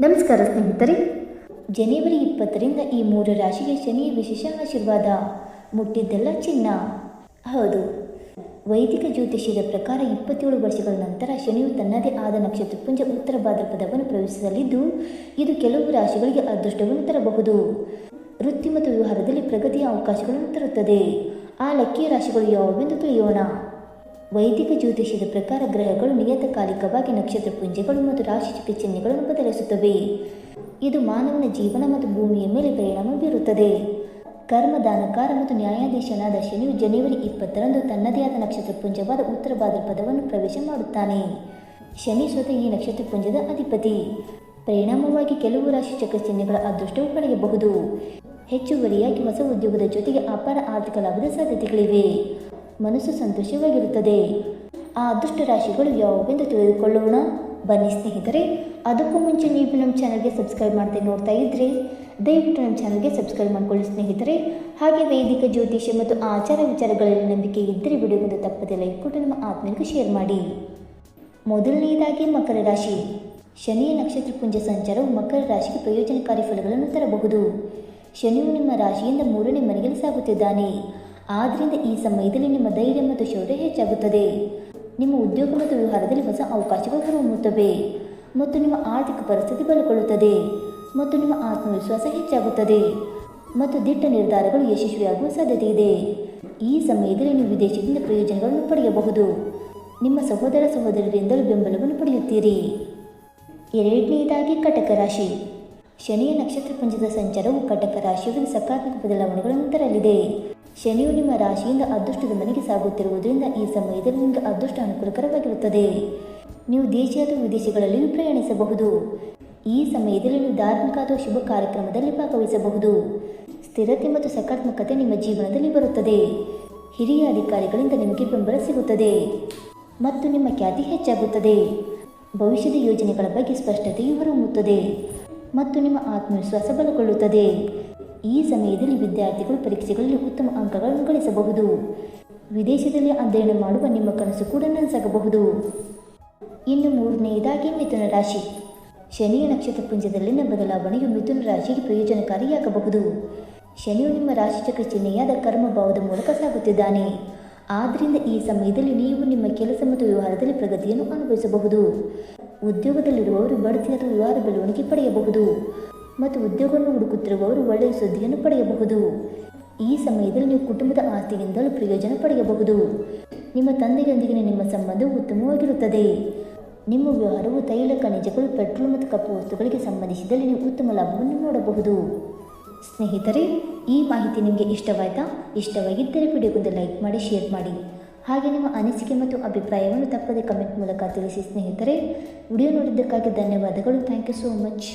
ನಮಸ್ಕಾರ ಸ್ನೇಹಿತರೆ, ಜನವರಿ 20ರಿಂದ ಈ 3 ರಾಶಿಗೆ ಶನಿಯ ವಿಶೇಷ ಆಶೀರ್ವಾದ. ಮುಟ್ಟಿದ್ದೆಲ್ಲ ಚಿನ್ನ. ಹೌದು, ವೈದಿಕ ಜ್ಯೋತಿಷ್ಯದ ಪ್ರಕಾರ 27 ವರ್ಷಗಳ ನಂತರ ಶನಿಯು ತನ್ನದೇ ಆದ ನಕ್ಷತ್ರಪುಂಜ ಉತ್ತರ ಭಾದ್ರಪದವನ್ನು ಪ್ರವೇಶಿಸಲಿದ್ದು, ಇದು ಕೆಲವು ರಾಶಿಗಳಿಗೆ ಅದೃಷ್ಟವನ್ನು ತರಬಹುದು. ವೃತ್ತಿ ಮತ್ತು ವ್ಯವಹಾರದಲ್ಲಿ ಪ್ರಗತಿಯ ಅವಕಾಶಗಳನ್ನು ತರುತ್ತದೆ. ಆ ಲಕ್ಕಿಯ ರಾಶಿಗಳು ಯಾವುವೆಂದು ತಿಳಿಯೋಣ. ವೈದಿಕ ಜ್ಯೋತಿಷ್ಯದ ಪ್ರಕಾರ ಗ್ರಹಗಳು ನಿಯತಕಾಲಿಕವಾಗಿ ನಕ್ಷತ್ರಪುಂಜಗಳು ಮತ್ತು ರಾಶಿಚಕ್ರ ಚಿಹ್ನೆಗಳನ್ನು ಬದಲಿಸುತ್ತವೆ. ಇದು ಮಾನವನ ಜೀವನ ಮತ್ತು ಭೂಮಿಯ ಮೇಲೆ ಪರಿಣಾಮ ಬೀರುತ್ತದೆ. ಕರ್ಮದಾನಕಾರ ಮತ್ತು ನ್ಯಾಯಾಧೀಶನಾದ ಶನಿಯು ಜನವರಿ 20ರಂದು ತನ್ನದೇ ಆದ ನಕ್ಷತ್ರಪುಂಜವಾದ ಉತ್ತರ ಭಾದ್ರಪದವನ್ನು ಪ್ರವೇಶ ಮಾಡುತ್ತಾನೆ. ಶನಿ ಸ್ವತಃ ಈ ನಕ್ಷತ್ರಪುಂಜದ ಅಧಿಪತಿ. ಪರಿಣಾಮವಾಗಿ ಕೆಲವು ರಾಶಿಚಕ್ರ ಚಿಹ್ನೆಗಳ ಅದೃಷ್ಟವು ಪಡೆಯಬಹುದು. ಹೆಚ್ಚುವರಿಯಾಗಿ ಹೊಸ ಉದ್ಯೋಗದ ಜೊತೆಗೆ ಅಪಾರ ಆರ್ಥಿಕ ಲಾಭದ ಸಾಧ್ಯತೆಗಳಿವೆ. ಮನಸ್ಸು ಸಂತೋಷವಾಗಿರುತ್ತದೆ. ಆ ಅದೃಷ್ಟ ರಾಶಿಗಳು ಯಾವುವೆಂದು ತಿಳಿದುಕೊಳ್ಳೋಣ ಬನ್ನಿ ಸ್ನೇಹಿತರೆ. ಅದಕ್ಕೂ ಮುಂಚೆ ನೀವು ನಮ್ಮ ಚಾನಲ್ಗೆ ಸಬ್ಸ್ಕ್ರೈಬ್ ಮಾಡದೆ ನೋಡ್ತಾ ಇದ್ದರೆ ದಯವಿಟ್ಟು ನಮ್ಮ ಚಾನಲ್ಗೆ ಸಬ್ಸ್ಕ್ರೈಬ್ ಮಾಡಿಕೊಳ್ಳಿ ಸ್ನೇಹಿತರೆ. ಹಾಗೆ ವೈದಿಕ ಜ್ಯೋತಿಷ್ಯ ಮತ್ತು ಆಚಾರ ವಿಚಾರಗಳಲ್ಲಿ ನಂಬಿಕೆ ಇದ್ದರೆ ವಿಡಿಯೋವನ್ನು ತಪ್ಪದೆ ಲೈಕ್ ಕೊಟ್ಟು ನಮ್ಮ ಆತ್ಮೀಯರಿಗೆ ಶೇರ್ ಮಾಡಿ. ಮೊದಲನೆಯದಾಗಿ ಮಕರ ರಾಶಿ. ಶನಿಯ ನಕ್ಷತ್ರಪುಂಜ ಸಂಚಾರವು ಮಕರ ರಾಶಿಗೆ ಪ್ರಯೋಜನಕಾರಿ ಫಲಗಳನ್ನು ತರಬಹುದು. ಶನಿಯು ನಿಮ್ಮ ರಾಶಿಯಿಂದ 3ನೇ ಮನೆಯಲ್ಲಿ ಸಾಗುತ್ತಿದ್ದಾನೆ. ಆದ್ದರಿಂದ ಈ ಸಮಯದಲ್ಲಿ ನಿಮ್ಮ ಧೈರ್ಯ ಮತ್ತು ಶೌರ್ಯ ಹೆಚ್ಚಾಗುತ್ತದೆ. ನಿಮ್ಮ ಉದ್ಯೋಗ ಮತ್ತು ವ್ಯವಹಾರದಲ್ಲಿ ಹೊಸ ಅವಕಾಶಗಳು ಹೊರಹೊಮ್ಮುತ್ತವೆ ಮತ್ತು ನಿಮ್ಮ ಆರ್ಥಿಕ ಪರಿಸ್ಥಿತಿ ಬಲಗೊಳ್ಳುತ್ತದೆ ಮತ್ತು ನಿಮ್ಮ ಆತ್ಮವಿಶ್ವಾಸ ಹೆಚ್ಚಾಗುತ್ತದೆ ಮತ್ತು ದಿಟ್ಟ ನಿರ್ಧಾರಗಳು ಯಶಸ್ವಿಯಾಗುವ ಸಾಧ್ಯತೆ ಇದೆ. ಈ ಸಮಯದಲ್ಲಿ ನೀವು ವಿದೇಶದಿಂದ ಪ್ರಯೋಜನಗಳನ್ನು ಪಡೆಯಬಹುದು. ನಿಮ್ಮ ಸಹೋದರ ಸಹೋದರರಿಂದಲೂ ಬೆಂಬಲವನ್ನು ಪಡೆಯುತ್ತೀರಿ. ಎರಡನೆಯದಾಗಿ ಕಟಕ ರಾಶಿ. ಶನಿಯ ನಕ್ಷತ್ರಪುಂಜದ ಸಂಚಾರವು ಕಟಕ ರಾಶಿಯವರಿಗೆ ಸಕಾರಾತ್ಮಕ ಬದಲಾವಣೆಗಳನ್ನು ತರಲಿದೆ. ಶನಿಯು ನಿಮ್ಮ ರಾಶಿಯಿಂದ ಅದೃಷ್ಟದ ಮನೆಗೆ ಸಾಗುತ್ತಿರುವುದರಿಂದ ಈ ಸಮಯದಲ್ಲಿ ನಿಮಗೆ ಅದೃಷ್ಟ ಅನುಕೂಲಕರವಾಗಿರುತ್ತದೆ. ನೀವು ದೇಶ ಅಥವಾ ವಿದೇಶಗಳಲ್ಲಿಯೂ ಪ್ರಯಾಣಿಸಬಹುದು. ಈ ಸಮಯದಲ್ಲಿ ನೀವು ಧಾರ್ಮಿಕ ಅಥವಾ ಶುಭ ಕಾರ್ಯಕ್ರಮದಲ್ಲಿ ಭಾಗವಹಿಸಬಹುದು. ಸ್ಥಿರತೆ ಮತ್ತು ಸಕಾರಾತ್ಮಕತೆ ನಿಮ್ಮ ಜೀವನದಲ್ಲಿ ಬರುತ್ತದೆ. ಹಿರಿಯ ಅಧಿಕಾರಿಗಳಿಂದ ನಿಮಗೆ ಬೆಂಬಲ ಸಿಗುತ್ತದೆ ಮತ್ತು ನಿಮ್ಮ ಖ್ಯಾತಿ ಹೆಚ್ಚಾಗುತ್ತದೆ. ಭವಿಷ್ಯದ ಯೋಜನೆಗಳ ಬಗ್ಗೆ ಸ್ಪಷ್ಟತೆಯು ಹೊರಹೊಮ್ಮುತ್ತದೆ ಮತ್ತು ನಿಮ್ಮ ಆತ್ಮವಿಶ್ವಾಸ ಬಲಗೊಳ್ಳುತ್ತದೆ. ಈ ಸಮಯದಲ್ಲಿ ವಿದ್ಯಾರ್ಥಿಗಳು ಪರೀಕ್ಷೆಗಳಲ್ಲಿ ಉತ್ತಮ ಅಂಕಗಳನ್ನು ಗಳಿಸಬಹುದು. ವಿದೇಶದಲ್ಲಿ ಅಧ್ಯಯನ ಮಾಡುವ ನಿಮ್ಮ ಕನಸು ಕೂಡ ನನಸಾಗಬಹುದು. ಇನ್ನು ಮೂರನೆಯದಾಗಿ ಮಿಥುನ ರಾಶಿ. ಶನಿಯ ನಕ್ಷತ್ರಪುಂಜದಲ್ಲಿನ ಬದಲಾವಣೆಯು ಮಿಥುನ ರಾಶಿಗೆ ಪ್ರಯೋಜನಕಾರಿಯಾಗಬಹುದು. ಶನಿಯು ನಿಮ್ಮ ರಾಶಿಚಕ್ರ ಚಿಹ್ನೆಯಾದ ಕರ್ಮಭಾವದ ಮೂಲಕ ಸಾಗುತ್ತಿದ್ದಾನೆ. ಆದ್ದರಿಂದ ಈ ಸಮಯದಲ್ಲಿ ನೀವು ನಿಮ್ಮ ಕೆಲಸ ಮತ್ತು ವ್ಯವಹಾರದಲ್ಲಿ ಪ್ರಗತಿಯನ್ನು ಅನುಭವಿಸಬಹುದು. ಉದ್ಯೋಗದಲ್ಲಿರುವವರು ಬಡ್ತಿ ಅಥವಾ ವ್ಯವಹಾರ ಬೆಳವಣಿಗೆ ಪಡೆಯಬಹುದು ಮತ್ತು ಉದ್ಯೋಗವನ್ನು ಹುಡುಕುತ್ತಿರುವವರು ಒಳ್ಳೆಯ ಸುದ್ದಿಯನ್ನು ಪಡೆಯಬಹುದು. ಈ ಸಮಯದಲ್ಲಿ ನೀವು ಕುಟುಂಬದ ಆಸ್ತಿಯಿಂದಲೂ ಪ್ರಯೋಜನ ಪಡೆಯಬಹುದು. ನಿಮ್ಮ ತಂದೆಯೊಂದಿಗಿನ ನಿಮ್ಮ ಸಂಬಂಧವು ಉತ್ತಮವಾಗಿರುತ್ತದೆ. ನಿಮ್ಮ ವ್ಯವಹಾರವು ತೈಲ, ಖನಿಜಗಳು, ಪೆಟ್ರೋಲ್ ಮತ್ತು ಕಪ್ಪು ವಸ್ತುಗಳಿಗೆ ಸಂಬಂಧಿಸಿದಲ್ಲಿ ನೀವು ಉತ್ತಮ ಲಾಭವನ್ನು ನೋಡಬಹುದು. ಸ್ನೇಹಿತರೆ, ಈ ಮಾಹಿತಿ ನಿಮಗೆ ಇಷ್ಟವಾಯಿತಾ? ಇಷ್ಟವಾಗಿದ್ದರೆ ವಿಡಿಯೋಗೊಂದು ಲೈಕ್ ಮಾಡಿ, ಶೇರ್ ಮಾಡಿ. ಹಾಗೆ ನಿಮ್ಮ ಅನಿಸಿಕೆ ಮತ್ತು ಅಭಿಪ್ರಾಯವನ್ನು ತಪ್ಪದೆ ಕಮೆಂಟ್ ಮೂಲಕ ತಿಳಿಸಿ ಸ್ನೇಹಿತರೆ. ವಿಡಿಯೋ ನೋಡಿದ್ದಕ್ಕಾಗಿ ಧನ್ಯವಾದಗಳು. Thank you so much.